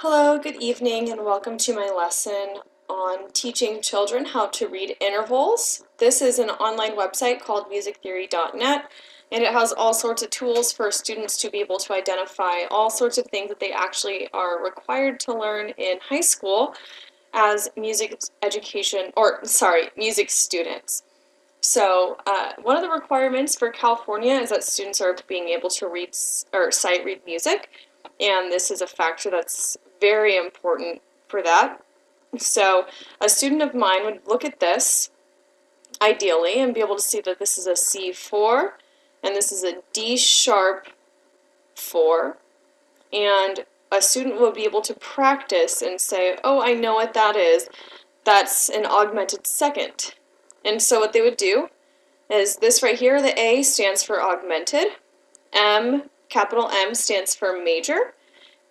Hello, good evening, and welcome to my lesson on teaching children how to read intervals. This is an online website called musictheory.net, and it has all sorts of tools for students to be able to identify all sorts of things that they actually are required to learn in high school as music students. So one of the requirements for California is that students are being able to read or sight read music, and this is a factor that's very important for that. So a student of mine would look at this, ideally, and be able to see that this is a C4, and this is a D sharp 4, and a student will be able to practice and say, oh, I know what that is. That's an augmented second. And so what they would do is this right here, the A stands for augmented, capital M stands for major,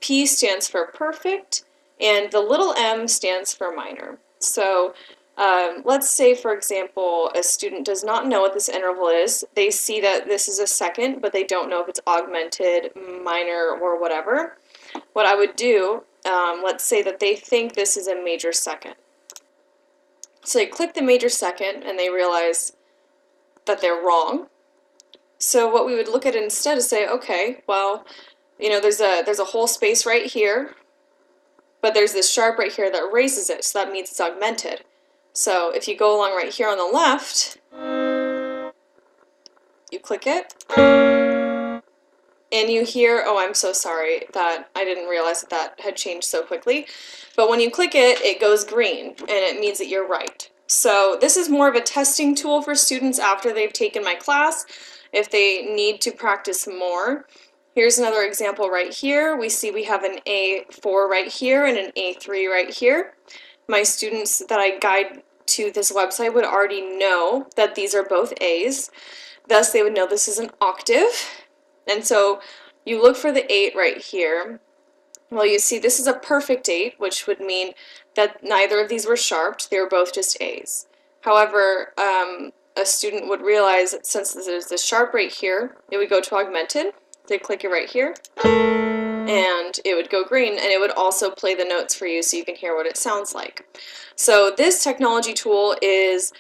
P stands for perfect, and the little m stands for minor. So let's say, for example, a student does not know what this interval is. They see that this is a second, but they don't know if it's augmented, minor, or whatever. What I would do, let's say that they think this is a major second. So they click the major second, and they realize that they're wrong. So what we would look at instead is say, okay, well, you know, there's a whole space right here, but there's this sharp right here that erases it, so that means it's augmented. So if you go along right here on the left, you click it, and you hear, oh, I'm so sorry that I didn't realize that had changed so quickly. But when you click it, it goes green, and it means that you're right. So this is more of a testing tool for students after they've taken my class, if they need to practice more. Here's another example right here. We see we have an A4 right here and an A3 right here. My students that I guide to this website would already know that these are both A's. Thus, they would know this is an octave. And so you look for the 8 right here. Well, you see this is a perfect 8, which would mean that neither of these were sharped. They were both just A's. However, a student would realize that since there's this sharp right here, it would go to augmented. They click it right here, and it would go green, and it would also play the notes for you so you can hear what it sounds like. So this technology tool is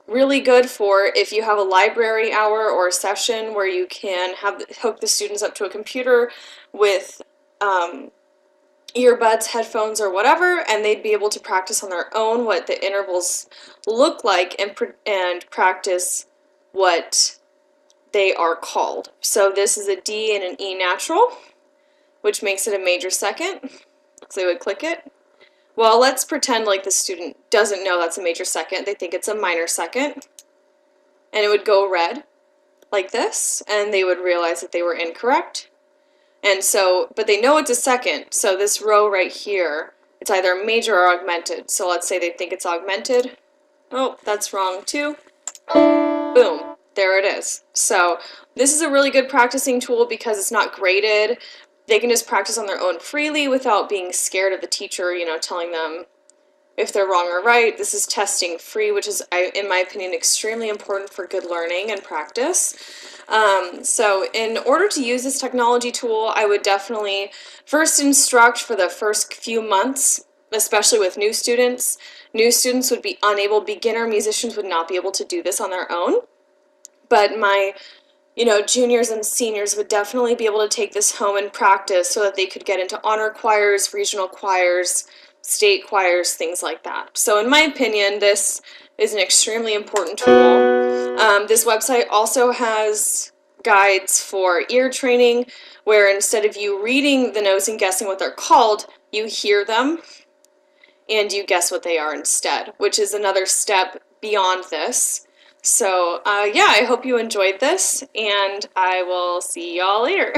really good for if you have a library hour or a session where you can hook the students up to a computer with earbuds, headphones, or whatever, and they'd be able to practice on their own what the intervals look like and practice what they are called. So this is a D and an E natural, which makes it a major second. So they would click it. Well, let's pretend like the student doesn't know that's a major second. They think it's a minor second. And it would go red like this, and they would realize that they were incorrect. And so, but they know it's a second, so this row right here, it's either major or augmented. So let's say they think it's augmented. Oh, that's wrong too. Boom, there it is. So this is a really good practicing tool because it's not graded. They can just practice on their own freely without being scared of the teacher, you know, telling them if they're wrong or right. This is testing free, which is, in my opinion, extremely important for good learning and practice. So in order to use this technology tool, I would definitely first instruct for the first few months, especially with new students. New students would be unable, beginner musicians would not be able to do this on their own. But my juniors and seniors would definitely be able to take this home and practice so that they could get into honor choirs, regional choirs, state choirs, things like that. So in my opinion, this is an extremely important tool. This website also has guides for ear training, where instead of you reading the notes and guessing what they're called, you hear them and you guess what they are instead, which is another step beyond this. So yeah, I hope you enjoyed this, and I will see y'all later.